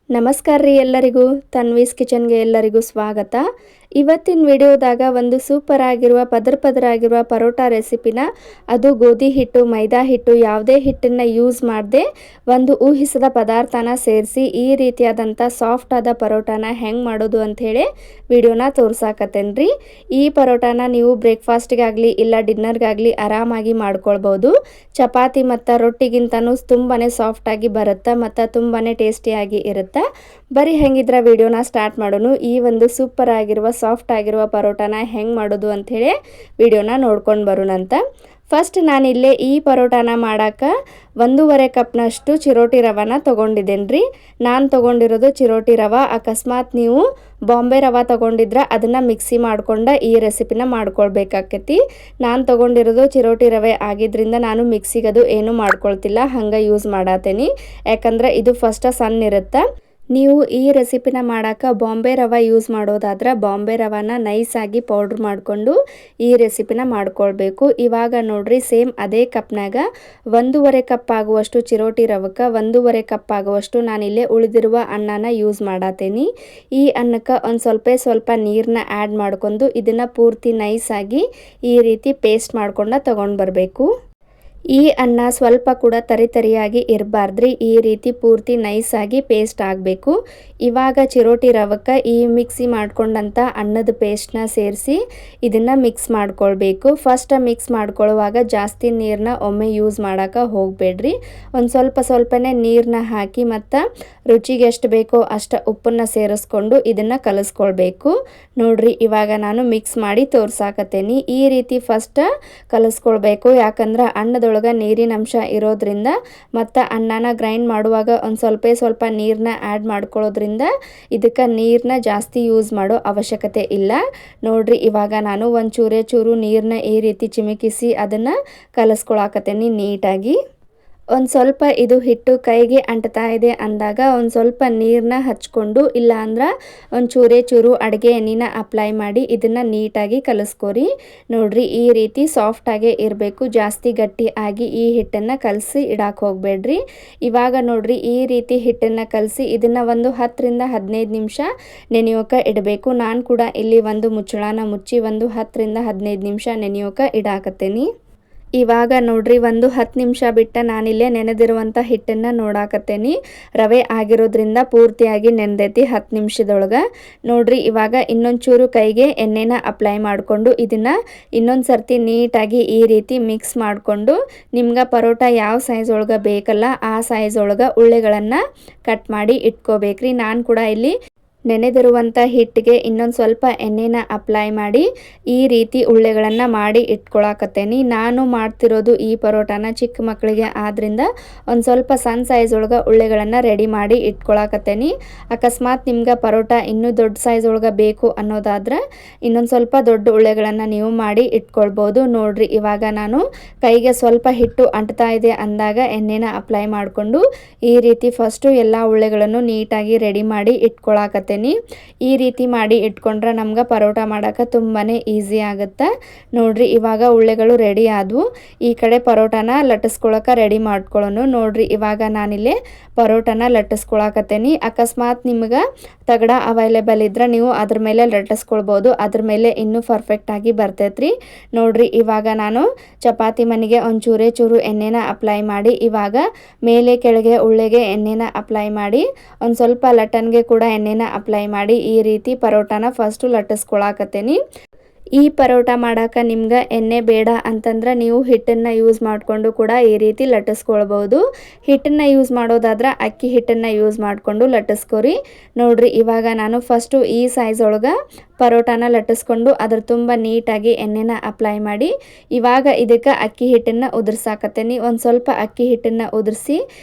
ನಮಸ್ಕಾರ ರೀ ಎಲ್ಲರಿಗೂ ತನ್ವೀಸ್ ಕಿಚನ್ಗೆ ಎಲ್ಲರಿಗೂ ಸ್ವಾಗತ. ಇವತ್ತಿನ ವಿಡಿಯೋದಾಗ ಒಂದು ಸೂಪರ್ ಆಗಿರುವ ಪದರ ಆಗಿರುವ ಪರೋಟಾ ರೆಸಿಪಿನ ಅದು ಗೋಧಿ ಹಿಟ್ಟು ಮೈದಾ ಹಿಟ್ಟು ಯಾವುದೇ ಹಿಟ್ಟನ್ನ ಯೂಸ್ ಮಾಡದೆ ಒಂದು ಊಹಿಸದ ಪದಾರ್ಥನ ಸೇರಿಸಿ ಈ ರೀತಿಯಾದಂಥ ಸಾಫ್ಟ್ ಆದ ಪರೋಟಾನ ಹೆಂಗೆ ಮಾಡೋದು ಅಂತ ಹೇಳಿ ವಿಡಿಯೋನ ತೋರ್ಸಾಕತ್ತೇನ್ರಿ. ಈ ಪರೋಟಾನ ನೀವು ಬ್ರೇಕ್ಫಾಸ್ಟ್ಗಾಗಲಿ ಇಲ್ಲ ಡಿನ್ನರ್ಗಾಗಲಿ ಆರಾಮಾಗಿ ಮಾಡ್ಕೊಳ್ಬೋದು. ಚಪಾತಿ ಮತ್ತು ರೊಟ್ಟಿಗಿಂತನೂ ತುಂಬಾ ಸಾಫ್ಟಾಗಿ ಬರುತ್ತೆ ಮತ್ತು ತುಂಬಾ ಟೇಸ್ಟಿಯಾಗಿ ಇರುತ್ತೆ. ಬರೀ ಹೆಂಗಿದ್ರ ವಿಡಿಯೋನ ಸ್ಟಾರ್ಟ್ ಮಾಡೋಣ. ಈ ಒಂದು ಸೂಪರ್ ಆಗಿರುವ ಸಾಫ್ಟ್ ಆಗಿರುವ ಪರೋಟಾನ ಹೆಂಗೆ ಮಾಡೋದು ಅಂಥೇಳಿ ವಿಡಿಯೋನ ನೋಡ್ಕೊಂಡು ಬರೋಣಂತ. ಫಸ್ಟ್ ನಾನಿಲ್ಲೇ ಈ ಪರೋಟಾನ ಮಾಡೋಕ್ಕೆ 1.5 ಕಪ್ನಷ್ಟು ಚಿರೋಟಿ ರವಾನ ತೊಗೊಂಡಿದ್ದೇನೆ ರೀ. ನಾನು ತೊಗೊಂಡಿರೋದು ಚಿರೋಟಿ ರವೆ. ಅಕಸ್ಮಾತ್ ನೀವು ಬಾಂಬೆ ರವೆ ತೊಗೊಂಡಿದ್ರೆ ಅದನ್ನು ಮಿಕ್ಸಿ ಮಾಡ್ಕೊಂಡು ಈ ರೆಸಿಪಿನ ಮಾಡ್ಕೊಳ್ಬೇಕಾಕೈತಿ. ನಾನು ತೊಗೊಂಡಿರೋದು ಚಿರೋಟಿ ರವೆ ಆಗಿದ್ದರಿಂದ ನಾನು ಮಿಕ್ಸಿಗದು ಏನೂ ಮಾಡ್ಕೊಳ್ತಿಲ್ಲ, ಹಂಗೆ ಯೂಸ್ ಮಾಡತ್ತೇನೆ. ಯಾಕಂದ್ರೆ ಇದು ಫಸ್ಟ್ ಸಣ್ಣ ಇರುತ್ತೆ. ನೀವು ಈ ರೆಸಿಪಿನ ಮಾಡೋಕ್ಕೆ ಬಾಂಬೆ ರವೆ ಯೂಸ್ ಮಾಡೋದಾದ್ರೆ ಬಾಂಬೆ ರವಾನ ನೈಸಾಗಿ ಪೌಡ್ರ್ ಮಾಡಿಕೊಂಡು ಈ ರೆಸಿಪಿನ ಮಾಡ್ಕೊಳ್ಬೇಕು. ಇವಾಗ ನೋಡ್ರಿ ಸೇಮ್ ಅದೇ ಕಪ್ನಾಗ 1.5 ಕಪ್ ಆಗುವಷ್ಟು ಚಿರೋಟಿ ರವಕ್ಕೆ 1.5 ಕಪ್ ಆಗುವಷ್ಟು ನಾನಿಲ್ಲೇ ಉಳಿದಿರುವ ಅನ್ನನ ಯೂಸ್ ಮಾಡತ್ತೇನೆ. ಈ ಅನ್ನಕ್ಕೆ ಒಂದು ಸ್ವಲ್ಪ ನೀರನ್ನ ಆ್ಯಡ್ ಮಾಡ್ಕೊಂಡು ಇದನ್ನು ಪೂರ್ತಿ ನೈಸಾಗಿ ಈ ರೀತಿ ಪೇಸ್ಟ್ ಮಾಡ್ಕೊಂಡು ತಗೊಂಡು ಬರಬೇಕು. ಈ ಅನ್ನ ಸ್ವಲ್ಪ ಕೂಡ ತರಿಯಾಗಿ ಇರಬಾರ್ದ್ರಿ. ಈ ರೀತಿ ಪೂರ್ತಿ ನೈಸಾಗಿ ಪೇಸ್ಟ್ ಆಗಬೇಕು. ಇವಾಗ ಚಿರೋಟಿ ರವಕ್ಕೆ ಈ ಮಿಕ್ಸಿ ಮಾಡ್ಕೊಂಡಂಥ ಅನ್ನದ ಪೇಸ್ಟ್ನ ಸೇರಿಸಿ ಇದನ್ನು ಮಿಕ್ಸ್ ಮಾಡ್ಕೊಳ್ಬೇಕು. ಫಸ್ಟ್ ಮಿಕ್ಸ್ ಮಾಡ್ಕೊಳ್ಳುವಾಗ ಜಾಸ್ತಿ ನೀರನ್ನ ಒಮ್ಮೆ ಯೂಸ್ ಮಾಡೋಕ್ಕೆ ಹೋಗಬೇಡ್ರಿ. ಒಂದು ಸ್ವಲ್ಪನೇ ನೀರನ್ನ ಹಾಕಿ ಮತ್ತು ರುಚಿಗೆ ಎಷ್ಟು ಬೇಕೋ ಅಷ್ಟು ಉಪ್ಪನ್ನು ಸೇರಿಸ್ಕೊಂಡು ಇದನ್ನು ಕಲಿಸ್ಕೊಳ್ಬೇಕು. ನೋಡ್ರಿ ಇವಾಗ ನಾನು ಮಿಕ್ಸ್ ಮಾಡಿ ತೋರ್ಸಾಕತ್ತೇನೆ. ಈ ರೀತಿ ಫಸ್ಟ್ ಕಲಿಸ್ಕೊಳ್ಬೇಕು. ಯಾಕಂದ್ರೆ ಅನ್ನದೊಳಗೆ ನೀರಿನ ಅಂಶ ಇರೋದ್ರಿಂದ ಮತ್ತು ಅನ್ನನ ಗ್ರೈಂಡ್ ಮಾಡುವಾಗ ಒಂದು ಸ್ವಲ್ಪ ನೀರನ್ನ ಆ್ಯಡ್ ಮಾಡ್ಕೊಳ್ಳೋದ್ರಿಂದ ಇದಕ್ಕೆ ನೀರನ್ನ ಜಾಸ್ತಿ ಯೂಸ್ ಮಾಡೋ ಅವಶ್ಯಕತೆ ಇಲ್ಲ. ನೋಡ್ರಿ ಇವಾಗ ನಾನು ಒಂದು ಚೂರು ನೀರನ್ನ ಈ ರೀತಿ ಚಿಮುಕಿಸಿ ಅದನ್ನು ಕಲಿಸ್ಕೊಳಕತ್ತೇನೆ ನೀಟಾಗಿ. ಒಂದು ಸ್ವಲ್ಪ ಇದು ಹಿಟ್ಟು ಕೈಗೆ ಅಂಟ್ತಾ ಇದೆ ಅಂದಾಗ ಒಂದು ಸ್ವಲ್ಪ ನೀರನ್ನ ಹಚ್ಕೊಂಡು ಇಲ್ಲ ಅಂದ್ರೆ ಒಂದು ಚೂರು ಅಡುಗೆ ಎಣ್ಣೆನ ಅಪ್ಲೈ ಮಾಡಿ ಇದನ್ನು ನೀಟಾಗಿ ಕಲಿಸ್ಕೊರಿ. ನೋಡ್ರಿ ಈ ರೀತಿ ಸಾಫ್ಟಾಗೇ ಇರಬೇಕು. ಜಾಸ್ತಿ ಗಟ್ಟಿ ಆಗಿ ಈ ಹಿಟ್ಟನ್ನು ಕಲಸಿ ಇಡಕ್ಕೆ ಹೋಗಬೇಡ್ರಿ. ಇವಾಗ ನೋಡ್ರಿ ಈ ರೀತಿ ಹಿಟ್ಟನ್ನು ಕಲಸಿ ಇದನ್ನು ಒಂದು 10 ರಿಂದ 15 ನಿಮಿಷ ನೆನೆಯೋಕೆ ಇಡಬೇಕು. ನಾನು ಕೂಡ ಇಲ್ಲಿ ಒಂದು ಮುಚ್ಚಳನ ಮುಚ್ಚಿ ಒಂದು 10 ರಿಂದ 15 ನಿಮಿಷ ನೆನೆಯೋಕೆ ಇಡಾಕತ್ತೇನೆ. ಇವಾಗ ನೋಡ್ರಿ ಒಂದು 10 ನಿಮಿಷ ಬಿಟ್ಟ ನಾನಿಲ್ಲೇ ನೆನೆದಿರುವಂಥ ಹಿಟ್ಟನ್ನು ನೋಡಾಕತ್ತೇನೆ. ರವೆ ಆಗಿರೋದ್ರಿಂದ ಪೂರ್ತಿಯಾಗಿ ನೆನೆದೈತಿ 10 ನಿಮಿಷದೊಳಗೆ. ನೋಡ್ರಿ ಇವಾಗ ಇನ್ನೊಂದು ಚೂರು ಕೈಗೆ ಎಣ್ಣೆನ ಅಪ್ಲೈ ಮಾಡಿಕೊಂಡು ಇದನ್ನು ಇನ್ನೊಂದು ಸರ್ತಿ ನೀಟಾಗಿ ಈ ರೀತಿ ಮಿಕ್ಸ್ ಮಾಡಿಕೊಂಡು ನಿಮ್ಗೆ ಪರೋಟ ಯಾವ ಸೈಜ್ ಒಳಗೆ ಬೇಕಲ್ಲ ಆ ಸೈಜ್ ಒಳಗೆ ಉಳ್ಳೆಗಳನ್ನು ಕಟ್ ಮಾಡಿ ಇಟ್ಕೋಬೇಕ್ರಿ. ನಾನು ಕೂಡ ಇಲ್ಲಿ ನೆನೆದಿರುವಂಥ ಹಿಟ್ಟಿಗೆ ಇನ್ನೊಂದು ಸ್ವಲ್ಪ ಎಣ್ಣೆನ ಅಪ್ಲೈ ಮಾಡಿ ಈ ರೀತಿ ಉಳ್ಳೆಗಳನ್ನು ಮಾಡಿ ಇಟ್ಕೊಳಕತ್ತೇನೆ. ನಾನು ಮಾಡ್ತಿರೋದು ಈ ಪರೋಟಾನ ಚಿಕ್ಕ ಮಕ್ಕಳಿಗೆ ಆದ್ರಿಂದ ಒಂದು ಸ್ವಲ್ಪ ಸಣ್ಣ ಸೈಜ್ ಒಳಗೆ ಉಳ್ಳೆಗಳನ್ನು ರೆಡಿ ಮಾಡಿ ಇಟ್ಕೊಳಕತ್ತೇನೆ. ಅಕಸ್ಮಾತ್ ನಿಮ್ಗೆ ಪರೋಟ ಇನ್ನೂ ದೊಡ್ಡ ಸೈಜ್ ಒಳಗೆ ಬೇಕು ಅನ್ನೋದಾದ್ರೆ ಇನ್ನೊಂದು ಸ್ವಲ್ಪ ದೊಡ್ಡ ಉಳ್ಳೆಗಳನ್ನು ನೀವು ಮಾಡಿ ಇಟ್ಕೊಳ್ಬೋದು. ನೋಡ್ರಿ ಇವಾಗ ನಾನು ಕೈಗೆ ಸ್ವಲ್ಪ ಹಿಟ್ಟು ಅಂಟ್ತಾ ಇದೆ ಅಂದಾಗ ಎಣ್ಣೆನ ಅಪ್ಲೈ ಮಾಡಿಕೊಂಡು ಈ ರೀತಿ ಫಸ್ಟು ಎಲ್ಲ ಉಳ್ಳೆಗಳನ್ನು ನೀಟಾಗಿ ರೆಡಿ ಮಾಡಿ ಇಟ್ಕೊಳಕತ್ತೇನೆ. ಈ ರೀತಿ ಮಾಡಿ ಇಟ್ಕೊಂಡ್ರೆ ನಮ್ಗೆ ಪರೋಟ ಮಾಡೋಕೆ ತುಂಬಾ ಈಸಿ ಆಗುತ್ತೆ. ನೋಡ್ರಿ ಇವಾಗ ಉಳ್ಳೆಗಳು ರೆಡಿ ಆದವು. ಈ ಕಡೆ ಪರೋಟಾನ ಲಟ್ಟಿಸ್ಕೊಳಕ್ಕೆ ರೆಡಿ ಮಾಡ್ಕೊಳ್ಳೋಣ. ನೋಡ್ರಿ ಇವಾಗ ನಾನಿಲ್ಲಿ ಪರೋಟಾನ ಲಟ್ಟಿಸ್ಕೊಳಕತ್ತೇನೆ. ಅಕಸ್ಮಾತ್ ನಿಮ್ಗೆ ತಗಡ ಅವೈಲೇಬಲ್ ಇದ್ರೆ ನೀವು ಅದ್ರ ಮೇಲೆ ಲಟ್ಟಿಸ್ಕೊಳ್ಬೋದು. ಅದ್ರ ಮೇಲೆ ಇನ್ನೂ ಪರ್ಫೆಕ್ಟಾಗಿ ಬರ್ತೈತ್ರಿ. ನೋಡ್ರಿ ಇವಾಗ ನಾನು ಚಪಾತಿ ಮನೆಗೆ ಒಂದು ಚೂರು ಎಣ್ಣೆನ ಅಪ್ಲೈ ಮಾಡಿ ಇವಾಗ ಮೇಲೆ ಕೆಳಗೆ ಉಳ್ಳೆಗೆ ಎಣ್ಣೆನ ಅಪ್ಲೈ ಮಾಡಿ ಒಂದು ಸ್ವಲ್ಪ ಲಟ್ಟನ್ಗೆ ಕೂಡ ಎಣ್ಣೆನ ಅಪ್ಲೈ ಮಾಡಿ ಈ ರೀತಿ ಪರೋಟಾನ ಫಸ್ಟು ಲಟ್ಟಿಸ್ಕೊಳಕತ್ತೇನೆ. ಈ ಪರೋಟ ಮಾಡೋಕೆ ನಿಮ್ಗೆ ಎಣ್ಣೆ ಬೇಡ ಅಂತಂದ್ರೆ ನೀವು ಹಿಟ್ಟನ್ನು ಯೂಸ್ ಮಾಡಿಕೊಂಡು ಕೂಡ ಈ ರೀತಿ ಲಟ್ಟಿಸ್ಕೊಳ್ಬೋದು. ಹಿಟ್ಟನ್ನು ಯೂಸ್ ಮಾಡೋದಾದ್ರೆ ಅಕ್ಕಿ ಹಿಟ್ಟನ್ನು ಯೂಸ್ ಮಾಡಿಕೊಂಡು ಲಟ್ಟಿಸ್ಕೊರಿ. ನೋಡ್ರಿ ಇವಾಗ ನಾನು ಫಸ್ಟು ಈ ಸೈಜ್ ಒಳಗೆ ಪರೋಟಾನ ಲಟ್ಟಿಸ್ಕೊಂಡು ಅದ್ರ ತುಂಬ ನೀಟಾಗಿ ಎಣ್ಣೆನ ಅಪ್ಲೈ ಮಾಡಿ ಇವಾಗ ಇದಕ್ಕೆ ಅಕ್ಕಿ ಹಿಟ್ಟನ್ನು ಉದುರ್ಸಾಕತ್ತೇನೆ. ಒಂದು ಸ್ವಲ್ಪ ಅಕ್ಕಿ ಹಿಟ್ಟನ್ನು ಉದುರಿಸಿ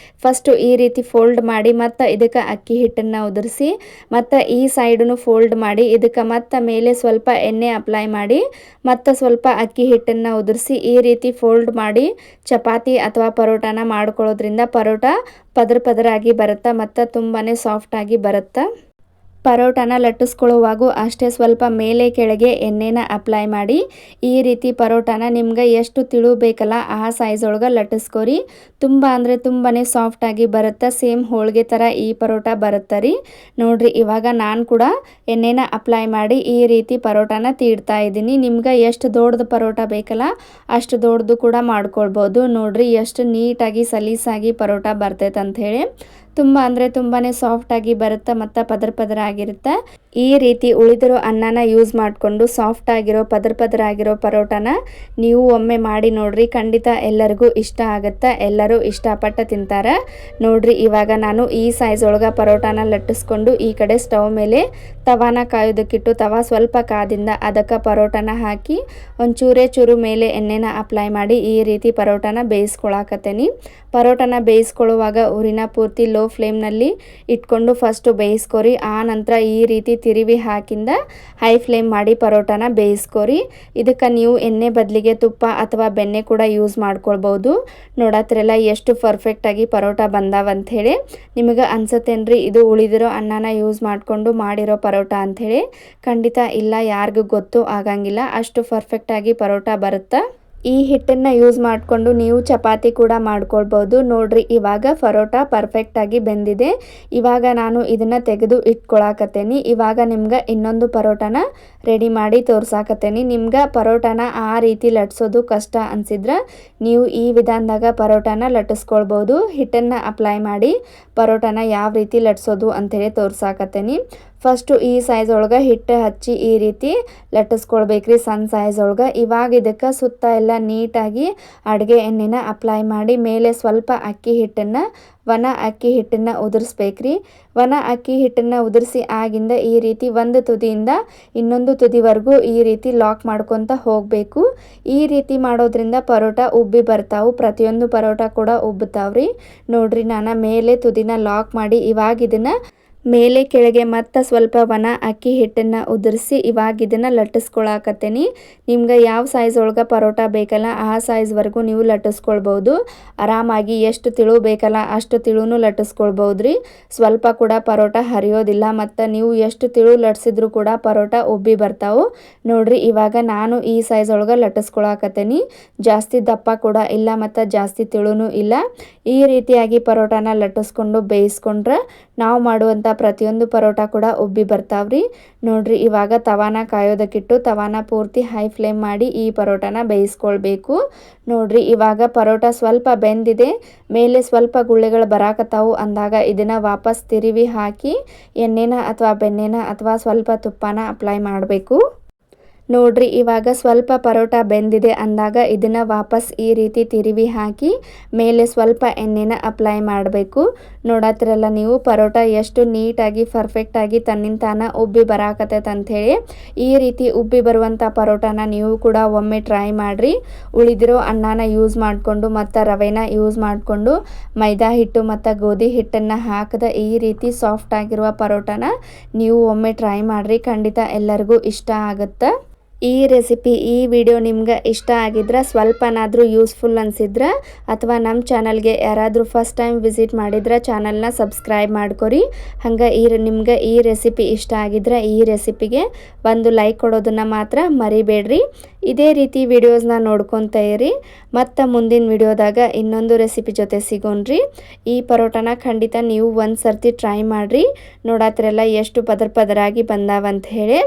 ಫಸ್ಟು ಈ ರೀತಿ ಫೋಲ್ಡ್ ಮಾಡಿ ಮತ್ತು ಇದಕ್ಕೆ ಅಕ್ಕಿ ಹಿಟ್ಟನ್ನು ಉದುರಿಸಿ ಮತ್ತು ಈ ಸೈಡನ್ನು ಫೋಲ್ಡ್ ಮಾಡಿ ಇದಕ್ಕೆ ಮತ್ತು ಮೇಲೆ ಸ್ವಲ್ಪ ಎಣ್ಣೆ ಅಪ್ಲೈ ಮಾಡಿ ಮತ್ತು ಸ್ವಲ್ಪ ಅಕ್ಕಿ ಹಿಟ್ಟನ್ನು ಉದುರಿಸಿ ಈ ರೀತಿ ಫೋಲ್ಡ್ ಮಾಡಿ ಚಪಾತಿ ಅಥವಾ ಪರೋಟಾನ ಮಾಡ್ಕೊಳ್ಳೋದ್ರಿಂದ ಪರೋಟ ಪದರಾಗಿ ಬರುತ್ತೆ ಮತ್ತು ತುಂಬಾ ಸಾಫ್ಟಾಗಿ ಬರುತ್ತೆ. ಪರೋಟಾನ ಲಟ್ಟಿಸ್ಕೊಳ್ಳುವಾಗೂ ಅಷ್ಟೇ ಸ್ವಲ್ಪ ಮೇಲೆ ಕೆಳಗೆ ಎಣ್ಣೆನ ಅಪ್ಲೈ ಮಾಡಿ ಈ ರೀತಿ ಪರೋಟಾನ ನಿಮ್ಗೆ ಎಷ್ಟು ತಿಳು ಬೇಕಲ್ಲ ಆ ಸೈಜ್ ಒಳಗೆ ಲಟ್ಟಿಸ್ಕೊರಿ. ತುಂಬ ಅಂದರೆ ತುಂಬಾ ಸಾಫ್ಟಾಗಿ ಬರುತ್ತೆ. ಸೇಮ್ ಹೋಳಿಗೆ ಥರ ಈ ಪರೋಟ ಬರುತ್ತೆ ರೀ. ನೋಡಿರಿ ಇವಾಗ ನಾನು ಕೂಡ ಎಣ್ಣೆನ ಅಪ್ಲೈ ಮಾಡಿ ಈ ರೀತಿ ಪರೋಟಾನ ತೀಡ್ತಾ ಇದ್ದೀನಿ. ನಿಮ್ಗೆ ಎಷ್ಟು ದೊಡ್ಡದು ಪರೋಟ ಬೇಕಲ್ಲ ಅಷ್ಟು ದೊಡ್ಡದು ಕೂಡ ಮಾಡ್ಕೊಳ್ಬೋದು. ನೋಡಿರಿ ಎಷ್ಟು ನೀಟಾಗಿ ಸಲೀಸಾಗಿ ಪರೋಟ ಬರ್ತೈತೆ ಅಂಥೇಳಿ. ತುಂಬ ಅಂದರೆ ತುಂಬಾ ಸಾಫ್ಟಾಗಿ ಬರುತ್ತೆ ಮತ್ತು ಪದರ ಆಗಿರುತ್ತೆ. ಈ ರೀತಿ ಉಳಿದಿರೋ ಅನ್ನನ ಯೂಸ್ ಮಾಡಿಕೊಂಡು ಸಾಫ್ಟ್ ಆಗಿರೋ ಪದರ ಆಗಿರೋ ಪರೋಟಾನ ನೀವು ಒಮ್ಮೆ ಮಾಡಿ ನೋಡ್ರಿ. ಖಂಡಿತ ಎಲ್ಲರಿಗೂ ಇಷ್ಟ ಆಗುತ್ತೆ. ಎಲ್ಲರೂ ಇಷ್ಟಪಟ್ಟು ತಿಂತಾರೆ. ನೋಡ್ರಿ ಇವಾಗ ನಾನು ಈ ಸೈಜ್ ಒಳಗೆ ಪರೋಟಾನ ಲಟ್ಟಿಸ್ಕೊಂಡು ಈ ಕಡೆ ಸ್ಟವ್ ಮೇಲೆ ತವಾನ ಕಾಯೋದಕ್ಕಿಟ್ಟು ತವಾ ಸ್ವಲ್ಪ ಕಾದಿಂದ ಅದಕ್ಕೆ ಪರೋಟಾನ ಹಾಕಿ ಚೂರು ಮೇಲೆ ಎಣ್ಣೆನ ಅಪ್ಲೈ ಮಾಡಿ ಈ ರೀತಿ ಪರೋಟಾನ ಬೇಯಿಸ್ಕೊಳಕತ್ತೇನಿ. ಪರೋಟಾನ ಬೇಯಿಸ್ಕೊಳ್ಳುವಾಗ ಉರಿನ ಪೂರ್ತಿ ಲೋ ಫ್ಲೇಮ್ನಲ್ಲಿ ಇಟ್ಕೊಂಡು ಫಸ್ಟು ಬೇಯಿಸ್ಕೊರಿ. ಆ ನಂತರ ಈ ರೀತಿ ತಿರುವಿ ಹಾಕಿಂದ ಹೈ ಫ್ಲೇಮ್ ಮಾಡಿ ಪರೋಟಾನ ಬೇಯಿಸ್ಕೊರಿ. ಇದಕ್ಕೆ ನೀವು ಎಣ್ಣೆ ಬದಲಿಗೆ ತುಪ್ಪ ಅಥವಾ ಬೆಣ್ಣೆ ಕೂಡ ಯೂಸ್ ಮಾಡ್ಕೊಳ್ಬೋದು. ನೋಡತ್ರಲ್ಲ ಎಷ್ಟು ಪರ್ಫೆಕ್ಟಾಗಿ ಪರೋಟ ಬಂದಾವಂಥೇಳಿ. ನಿಮಗೆ ಅನ್ಸತ್ತೇನ್ರಿ ಇದು ಉಳಿದಿರೋ ಅನ್ನನ ಯೂಸ್ ಮಾಡಿಕೊಂಡು ಮಾಡಿರೋ ಪರೋಟ ಅಂಥೇಳಿ? ಖಂಡಿತ ಇಲ್ಲ, ಯಾರಿಗೂ ಗೊತ್ತು ಆಗಂಗಿಲ್ಲ. ಅಷ್ಟು ಪರ್ಫೆಕ್ಟಾಗಿ ಪರೋಟ ಬರುತ್ತೆ. ಈ ಹಿಟ್ಟನ್ನು ಯೂಸ್ ಮಾಡಿಕೊಂಡು ನೀವು ಚಪಾತಿ ಕೂಡ ಮಾಡ್ಕೊಳ್ಬೋದು. ನೋಡ್ರಿ ಇವಾಗ ಪರೋಟ ಪರ್ಫೆಕ್ಟಾಗಿ ಬೆಂದಿದೆ. ಇವಾಗ ನಾನು ಇದನ್ನು ತೆಗೆದು ಇಟ್ಕೊಳಕತ್ತೇನಿ. ಇವಾಗ ನಿಮ್ಗೆ ಇನ್ನೊಂದು ಪರೋಟನ ರೆಡಿ ಮಾಡಿ ತೋರ್ಸಾಕತ್ತೇನಿ. ನಿಮ್ಗೆ ಪರೋಟನ ಆ ರೀತಿ ಲಟ್ಸೋದು ಕಷ್ಟ ಅನ್ಸಿದ್ರೆ ನೀವು ಈ ವಿಧಾನದಾಗ ಪರೋಟನ ಲಟ್ಟಿಸ್ಕೊಳ್ಬೋದು. ಹಿಟ್ಟನ್ನು ಅಪ್ಲೈ ಮಾಡಿ ಪರೋಟನ ಯಾವ ರೀತಿ ಲಟ್ಸೋದು ಅಂಥೇಳಿ ತೋರ್ಸಾಕತ್ತೇನಿ. ಫಸ್ಟು ಈ ಸೈಜ್ ಒಳಗೆ ಹಿಟ್ಟು ಹಚ್ಚಿ ಈ ರೀತಿ ಲಟ್ಟಿಸ್ಕೊಳ್ಬೇಕ್ರಿ, ಸಣ್ಣ ಸೈಜ್ ಒಳಗೆ. ಇವಾಗ ಇದಕ್ಕೆ ಸುತ್ತ ಎಲ್ಲ ನೀಟಾಗಿ ಅಡುಗೆ ಎಣ್ಣೆನ ಅಪ್ಲೈ ಮಾಡಿ ಮೇಲೆ ಸ್ವಲ್ಪ ಅಕ್ಕಿ ಹಿಟ್ಟನ್ನು ಉದುರಿಸ್ಬೇಕ್ರಿ. ಒಣ ಅಕ್ಕಿ ಹಿಟ್ಟನ್ನು ಉದುರಿಸಿ ಆಗಿಂದ ಈ ರೀತಿ ಒಂದು ತುದಿಯಿಂದ ಇನ್ನೊಂದು ತುದಿವರೆಗೂ ಈ ರೀತಿ ಲಾಕ್ ಮಾಡ್ಕೊತ ಹೋಗಬೇಕು. ಈ ರೀತಿ ಮಾಡೋದ್ರಿಂದ ಪರೋಟ ಉಬ್ಬಿ ಬರ್ತಾವು. ಪ್ರತಿಯೊಂದು ಪರೋಟ ಕೂಡ ಉಬ್ಬುತ್ತಾವ್ರಿ. ನೋಡ್ರಿ ನಾನು ಮೇಲೆ ತುದಿನ ಲಾಕ್ ಮಾಡಿ ಇವಾಗ ಇದನ್ನು ಮೇಲೆ ಕೆಳಗೆ ಮತ್ತೆ ಸ್ವಲ್ಪ ಒಣ ಅಕ್ಕಿ ಹಿಟ್ಟನ್ನು ಉದುರಿಸಿ ಇವಾಗ ಇದನ್ನು ಲಟ್ಟಿಸ್ಕೊಳಕತ್ತೇನಿ. ನಿಮ್ಗೆ ಯಾವ ಸೈಜ್ ಒಳಗೆ ಪರೋಟ ಬೇಕಲ್ಲ ಆ ಸೈಜ್ವರೆಗೂ ನೀವು ಲಟ್ಟಿಸ್ಕೊಳ್ಬೋದು. ಆರಾಮಾಗಿ ಎಷ್ಟು ತಿಳು ಬೇಕಲ್ಲ ಅಷ್ಟು ತಿಳುನು ಲಟ್ಟಿಸ್ಕೊಳ್ಬೋದ್ರಿ. ಸ್ವಲ್ಪ ಕೂಡ ಪರೋಟ ಹರಿಯೋದಿಲ್ಲ ಮತ್ತು ನೀವು ಎಷ್ಟು ತಿಳು ಲಟ್ಸಿದ್ರು ಕೂಡ ಪರೋಟ ಉಬ್ಬಿ ಬರ್ತಾವು. ನೋಡ್ರಿ ಇವಾಗ ನಾನು ಈ ಸೈಜ್ ಒಳಗೆ ಲಟ್ಟಿಸ್ಕೊಳಕತ್ತೇನಿ. ಜಾಸ್ತಿ ದಪ್ಪ ಕೂಡ ಇಲ್ಲ ಮತ್ತು ಜಾಸ್ತಿ ತಿಳುನು ಇಲ್ಲ. ಈ ರೀತಿಯಾಗಿ ಪರೋಟನ ಲಟ್ಟಿಸ್ಕೊಂಡು ಬೇಯಿಸ್ಕೊಂಡ್ರೆ ನಾವು ಮಾಡುವಂಥ ಪ್ರತಿಯೊಂದು ಪರೋಟ ಕೂಡ ಉಬ್ಬಿ ಬರ್ತಾವ್ರಿ. ನೋಡ್ರಿ ಇವಾಗ ತವಾನ ಕಾಯೋದಕ್ಕಿಟ್ಟು ತವಾನ ಪೂರ್ತಿ ಹೈ ಫ್ಲೇಮ್ ಮಾಡಿ ಈ ಪರೋಟನ ಬೇಯಿಸ್ಕೊಳ್ಬೇಕು. ನೋಡ್ರಿ ಇವಾಗ ಪರೋಟ ಸ್ವಲ್ಪ ಬೆಂದಿದೆ, ಮೇಲೆ ಸ್ವಲ್ಪ ಗುಳ್ಳೆಗಳು ಬರಾಕತ್ತಾವು ಅಂದಾಗ ಇದನ್ನು ವಾಪಸ್ ತಿರುವಿ ಹಾಕಿ ಎಣ್ಣೆನ ಅಥವಾ ಬೆಣ್ಣೆನ ಅಥವಾ ಸ್ವಲ್ಪ ತುಪ್ಪನ ಅಪ್ಲೈ ಮಾಡಬೇಕು. ನೋಡ್ರಿ ಇವಾಗ ಸ್ವಲ್ಪ ಪರೋಟ ಬೆಂದಿದೆ ಅಂದಾಗ ಇದನ್ನು ವಾಪಸ್ ಈ ರೀತಿ ತಿರುವಿ ಹಾಕಿ ಮೇಲೆ ಸ್ವಲ್ಪ ಎಣ್ಣೆನ ಅಪ್ಲೈ ಮಾಡಬೇಕು. ನೋಡತ್ತಿರಲ್ಲ ನೀವು ಪರೋಟ ಎಷ್ಟು ನೀಟಾಗಿ ಪರ್ಫೆಕ್ಟಾಗಿ ತನ್ನಿಂತಾನ ಉಬ್ಬಿ ಬರಾಕತ್ತೈತೆ ಅಂಥೇಳಿ. ಈ ರೀತಿ ಉಬ್ಬಿ ಬರುವಂಥ ಪರೋಟನ ನೀವು ಕೂಡ ಒಮ್ಮೆ ಟ್ರೈ ಮಾಡಿರಿ. ಉಳಿದಿರೋ ಅನ್ನನ ಯೂಸ್ ಮಾಡಿಕೊಂಡು ಮತ್ತು ರವೆನ ಯೂಸ್ ಮಾಡಿಕೊಂಡು ಮೈದಾ ಹಿಟ್ಟು ಮತ್ತು ಗೋಧಿ ಹಿಟ್ಟನ್ನು ಹಾಕಿದ ಈ ರೀತಿ ಸಾಫ್ಟ್ ಆಗಿರುವ ಪರೋಟನ ನೀವು ಒಮ್ಮೆ ಟ್ರೈ ಮಾಡಿರಿ. ಖಂಡಿತ ಎಲ್ಲರಿಗೂ ಇಷ್ಟ ಆಗುತ್ತೆ. ಈ ರೆಸಿಪಿ ಈ ವಿಡಿಯೋ ನಿಮ್ಗೆ ಇಷ್ಟ ಆಗಿದ್ರೆ ಸ್ವಲ್ಪನಾದರೂ ಯೂಸ್ಫುಲ್ ಅನಿಸಿದ್ರೆ ಅಥವಾ ನಮ್ಮ ಚಾನಲ್ಗೆ ಯಾರಾದರೂ ಫಸ್ಟ್ ಟೈಮ್ ವಿಸಿಟ್ ಮಾಡಿದ್ರೆ ಚಾನಲ್ನ ಸಬ್ಸ್ಕ್ರೈಬ್ ಮಾಡ್ಕೊರಿ. ಹಂಗೆ ನಿಮ್ಗೆ ಈ ರೆಸಿಪಿ ಇಷ್ಟ ಆಗಿದ್ರೆ ಈ ರೆಸಿಪಿಗೆ ಒಂದು ಲೈಕ್ ಕೊಡೋದನ್ನು ಮಾತ್ರ ಮರಿಬೇಡ್ರಿ. ಇದೇ ರೀತಿ ವಿಡಿಯೋಸ್ನ ನೋಡ್ಕೊತ ಇರಿ. ಮತ್ತು ಮುಂದಿನ ವಿಡಿಯೋದಾಗ ಇನ್ನೊಂದು ರೆಸಿಪಿ ಜೊತೆ ಸಿಗೋಣ್ರಿ. ಈ ಪರೋಟನ ಖಂಡಿತ ನೀವು ಒಂದು ಸರ್ತಿ ಟ್ರೈ ಮಾಡಿರಿ. ನೋಡತ್ತಿರಲ್ಲ ಎಷ್ಟು ಪದರಾಗಿ ಬಂದಾವಂತ ಹೇಳಿ.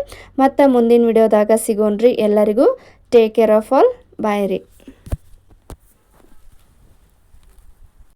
ಮತ್ತು ಮುಂದಿನ ವಿಡಿಯೋದಾಗ ಸಿಗೋಣ್ರಿ. ಎಲ್ಲರಿಗೂ ಟೇಕ್ ಕೇರ್ ಆಫ್ ಆಲ್. ಬಾಯ್ ರೀ.